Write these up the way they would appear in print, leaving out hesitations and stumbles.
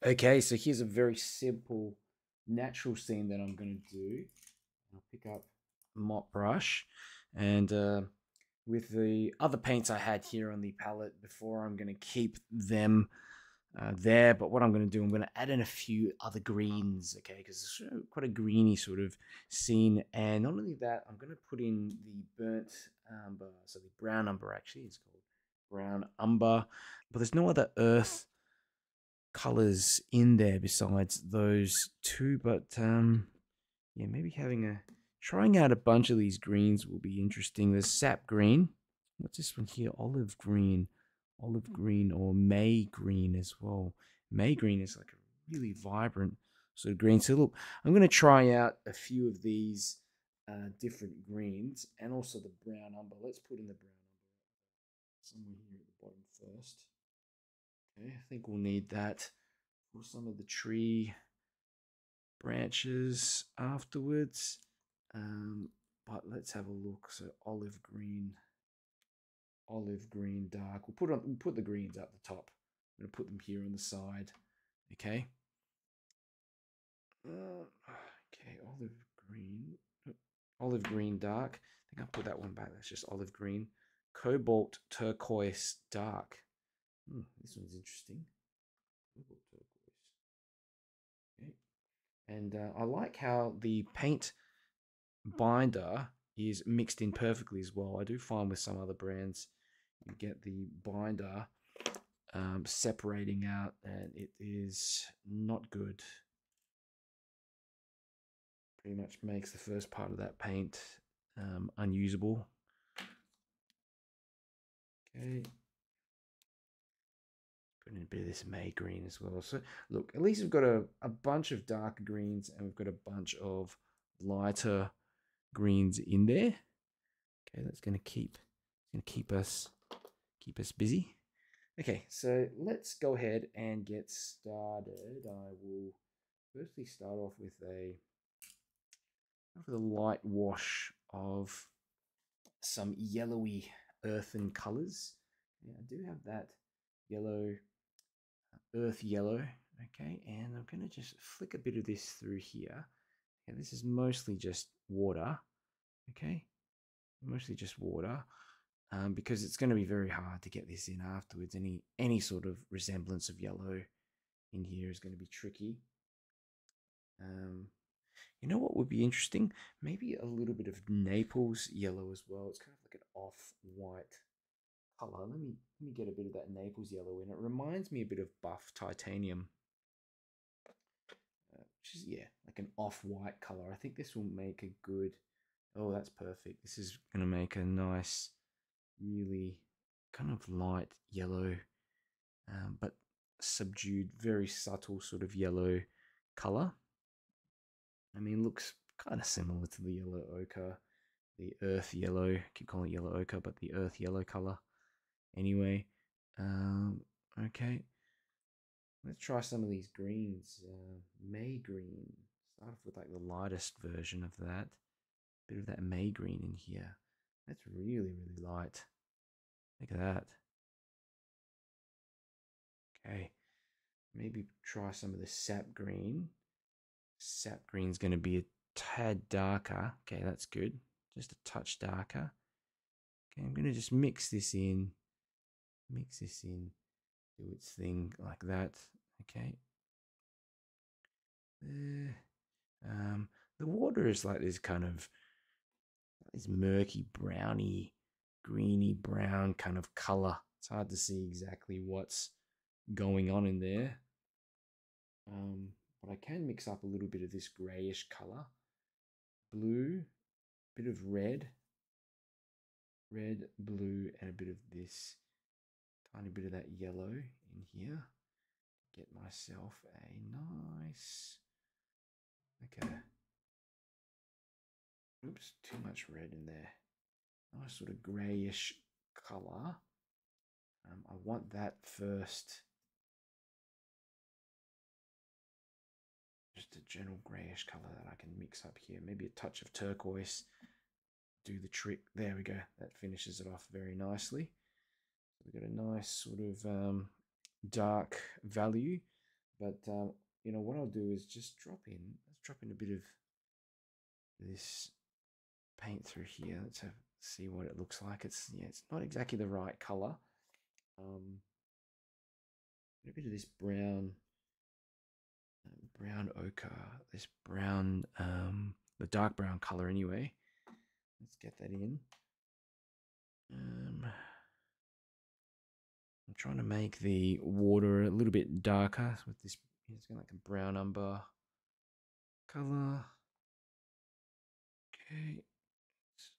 Okay, so here's a very simple natural scene that I'm going to do. I'll pick up a mop brush and with the other paints I had here on the palette before, I'm going to keep them there. But what I'm going to do, I'm going to add in a few other greens, okay, because it's quite a greeny sort of scene. And not only that, I'm going to put in the burnt umber, so the brown umber actually is called brown umber. But there's no other earth colors in there besides those two. But yeah, maybe having a trying out a bunch of these greens will be interesting. There's sap green. What's this one here? Olive green, or May green as well. May green is like a really vibrant sort of green. So look, I'm going to try out a few of these different greens and also the brown umber. Let's put in the brown umber somewhere here at the bottom first. Okay, I think we'll need that for some of the tree branches afterwards. But let's have a look. So olive green dark. We'll put the greens at the top. I'm gonna put them here on the side. Okay. Okay, green, olive green dark. I think I'll put that one back. That's just olive green. Cobalt turquoise dark. This one's interesting. Cobalt turquoise. Okay. And I like how the paint binder is mixed in perfectly as well. I do find with some other brands, you get the binder separating out, and it is not good. Pretty much makes the first part of that paint unusable. Okay. Put in a bit of this May green as well. So look, at least we've got a bunch of dark greens and we've got a bunch of lighter greens in there. Okay, that's gonna keep us busy. Okay, so let's go ahead and get started. I will firstly start off with a light wash of some yellowy earthen colors. Yeah, I do have that yellow, earth yellow. Okay, and I'm going to just flick a bit of this through here. And this is mostly just water. Okay, mostly just water. Because it's going to be very hard to get this in afterwards. Any sort of resemblance of yellow in here is going to be tricky. Um, you know what would be interesting? Maybe a little bit of Naples yellow as well. It's kind of like an off-white color. Let me get a bit of that Naples yellow in. It reminds me a bit of buff titanium, which is yeah, like an off-white color. I think this will make a good. Oh, that's perfect. This is gonna make a nice, really kind of light yellow, but subdued, very subtle sort of yellow color. I mean, looks kind of similar to the yellow ochre, the earth yellow. I keep calling it yellow ochre, but the earth yellow color. Anyway, okay. Let's try some of these greens. May green. Start off with like the lightest version of that. Bit of that May green in here. That's really, really light. Look at that. Okay. Maybe try some of the sap green. Sap green's going to be a tad darker. Okay, that's good. Just a touch darker. Okay, I'm going to just mix this in. Mix this in. Do its thing like that. Okay. Um, the water is like this kind of this murky browny, greeny brown kind of color. It's hard to see exactly what's going on in there. But I can mix up a little bit of this grayish color. Blue, bit of red, blue, and a bit of this tiny bit of that yellow in here. Get myself a nice, like oops, too much red in there. Nice sort of grayish color. I want that first. Just a general grayish color that I can mix up here. Maybe a touch of turquoise. Do the trick. There we go. That finishes it off very nicely. We've got a nice sort of dark value. But you know what I'll do is just let's drop in a bit of this paint through here. Let's see what it looks like. It's it's not exactly the right color. A bit of this brown ochre, this brown, the dark brown color anyway. Let's get that in. I'm trying to make the water a little bit darker with this. It's got like a brown umber color. Okay, let's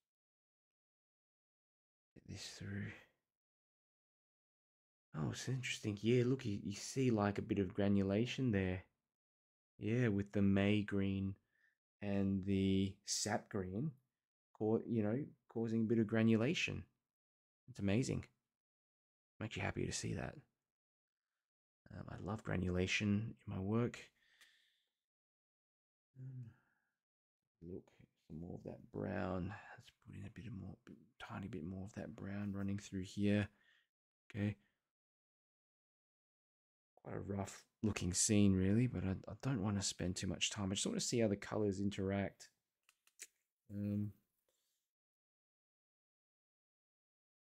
get this through. Oh, it's interesting. Yeah, look, you see like a bit of granulation there. Yeah, with the May green and the sap green, causing a bit of granulation. It's amazing. I'm actually happy to see that. I love granulation in my work. Look, some more of that brown. Let's put in a bit more, tiny bit more of that brown running through here. Okay. Quite a rough looking scene, really, but I don't want to spend too much time. I just want to see how the colors interact.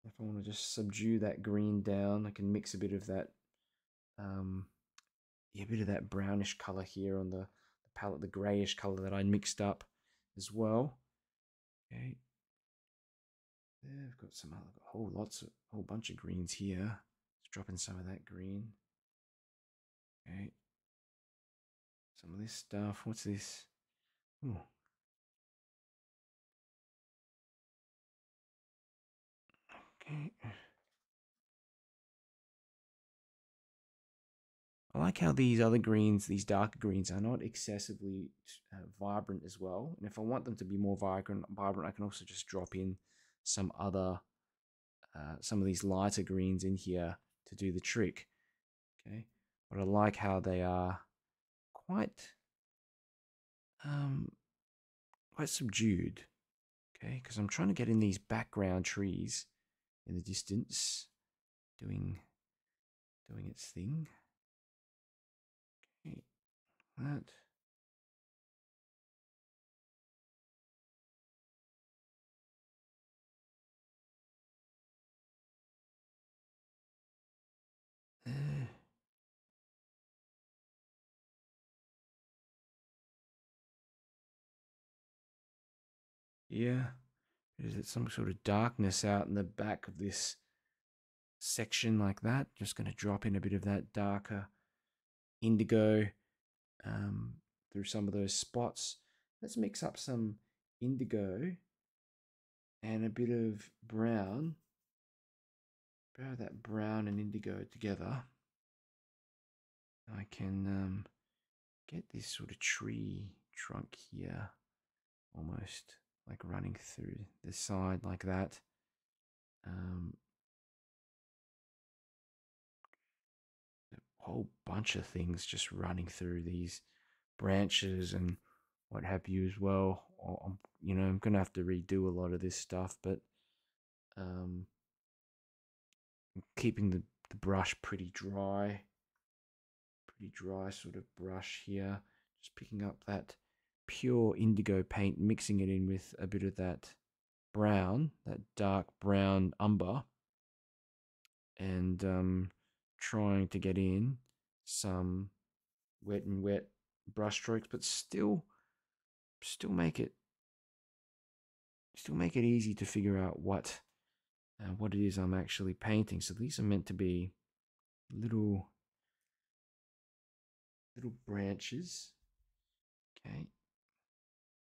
If I want to just subdue that green down, I can mix a bit of that, a bit of that brownish color here on the palette, the grayish color that I mixed up as well. Okay. There, I've got some other, whole bunch of greens here. Let's drop in some of that green. Okay. Some of this stuff. What's this? Oh. Okay. I like how these other greens, these darker greens, are not excessively vibrant as well. And if I want them to be more vibrant, I can also just drop in some other, some of these lighter greens in here to do the trick. Okay, but I like how they are quite, quite subdued. Okay, because I'm trying to get in these background trees in the distance, doing its thing. Okay, that. Yeah, is it some sort of darkness out in the back of this section like that? Just going to drop in a bit of that darker indigo through some of those spots. Let's mix up some indigo and a bit of brown. Pair that brown and indigo together. I can get this sort of tree trunk here, almost like running through the side like that. A whole bunch of things just running through these branches and what have you as well. I'm gonna have to redo a lot of this stuff, but keeping the brush pretty dry sort of brush here. Just picking up that pure indigo paint, mixing it in with a bit of that brown, that dark brown umber, and trying to get in some wet and wet brush strokes, but still make it easy to figure out what it is I'm actually painting. So these are meant to be little branches. Okay,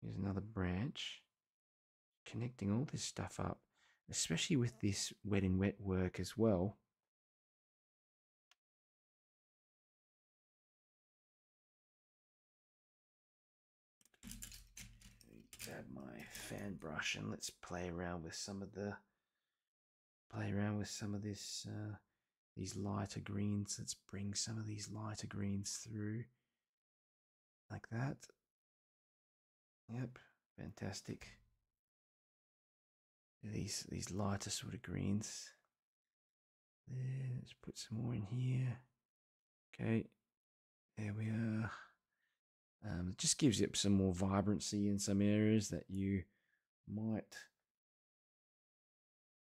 here's another branch, connecting all this stuff up, especially with this wet and wet work as well. Grab my fan brush and let's play around with some of this these lighter greens. Let's bring some of these lighter greens through like that. Yep, fantastic. These lighter sort of greens. There, let's put some more in here. Okay, There we are. It just gives it some more vibrancy in some areas that you might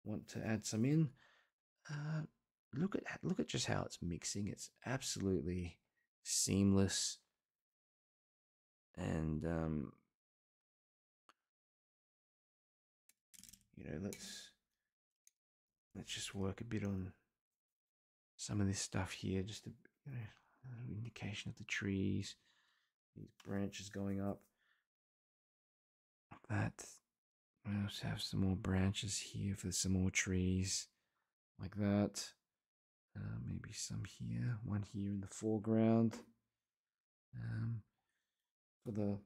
want to add some in. Look at just how it's mixing. It's absolutely seamless, and let's just work a bit on some of this stuff here. Just an indication of the trees, these branches going up like that. We also have some more branches here for some more trees like that. Maybe some here, one here in the foreground. For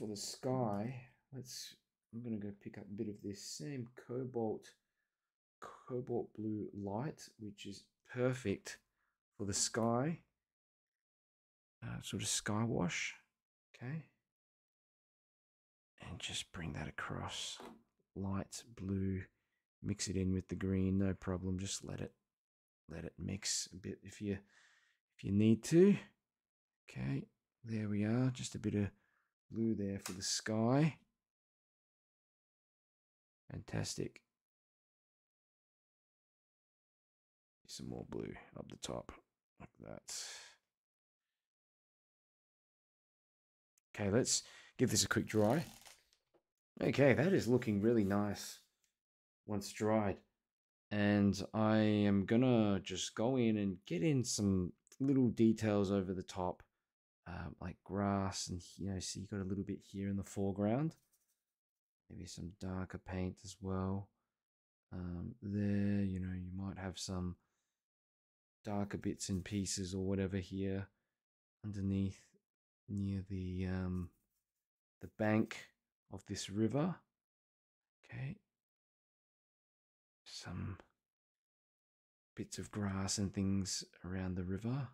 the sky, I'm gonna go pick up a bit of this same cobalt blue light, which is perfect for the sky. Sort of sky wash, okay, and just bring that across. Light blue, mix it in with the green, no problem. Just let it mix a bit if you need to. Okay, there we are. Just a bit of blue there for the sky. Fantastic. Some more blue up the top like that. Okay, let's give this a quick dry. Okay, that is looking really nice once dried. And I am gonna just go in and get in some little details over the top, like grass, and see you got a little bit here in the foreground. Maybe some darker paint as well. There, you might have some darker bits and pieces or whatever here underneath near the bank of this river. Okay, some bits of grass and things around the river.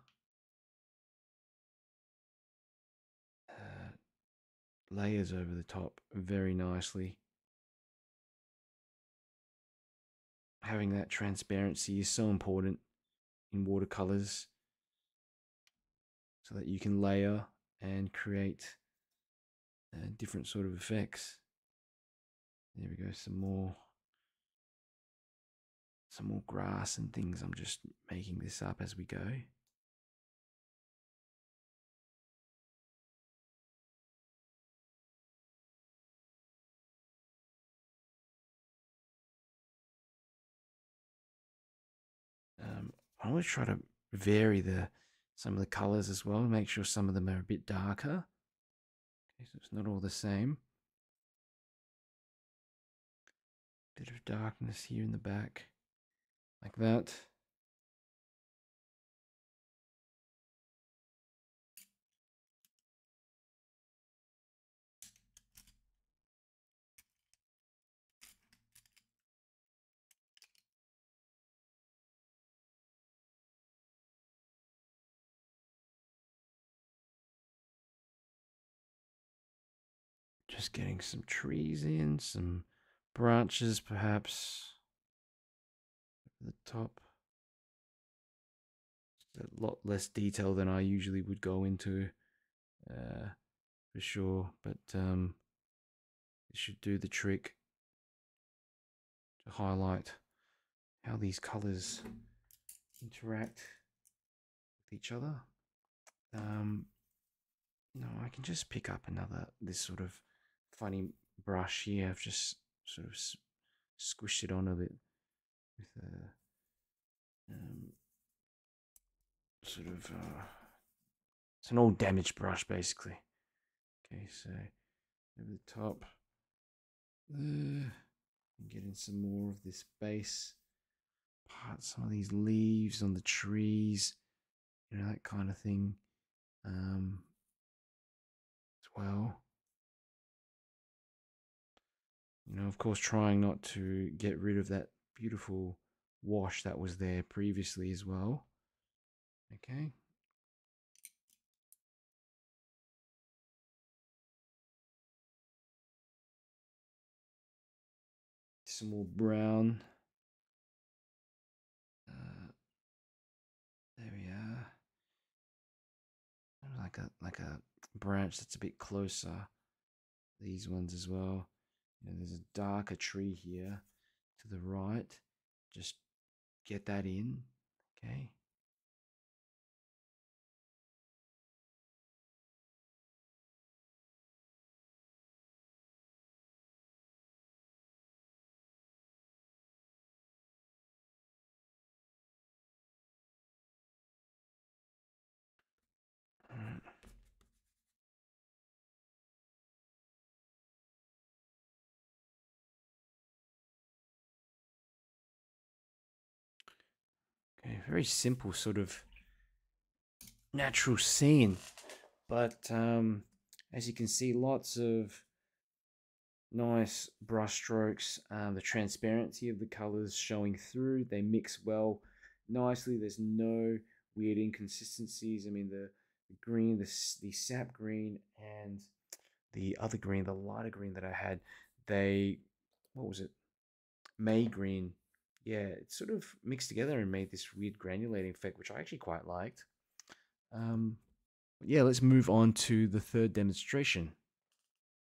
Layers over the top very nicely. Having that transparency is so important in watercolors, so that you can layer and create different sort of effects. There we go, some more grass and things. I'm just making this up as we go. I always try to vary some of the colors as well, make sure some of them are a bit darker. Okay, so it's not all the same. Bit of darkness here in the back, like that. Just getting some trees in, some branches perhaps at the top. Just a lot less detail than I usually would go into, for sure, but it should do the trick to highlight how these colors interact with each other. I can just pick up this sort of funny brush here. I've just sort of squished it on a bit with a it's an old damaged brush basically. Okay, so over the top there, and get in some more of this base part, some of these leaves on the trees, that kind of thing, as well. Of course, trying not to get rid of that beautiful wash that was there previously as well. Okay. Some more brown. There we are. like a branch that's a bit closer. These ones as well. And there's a darker tree here to the right. Just get that in. Okay. Okay, very simple sort of natural scene, but as you can see, lots of nice brush strokes. The transparency of the colors showing through. They mix well nicely. There's no weird inconsistencies. I mean, the green, the sap green, and the other green, the lighter green that I had, they, what was it? May green. Yeah, it sort of mixed together and made this weird granulating effect, which I actually quite liked. Yeah, let's move on to the third demonstration.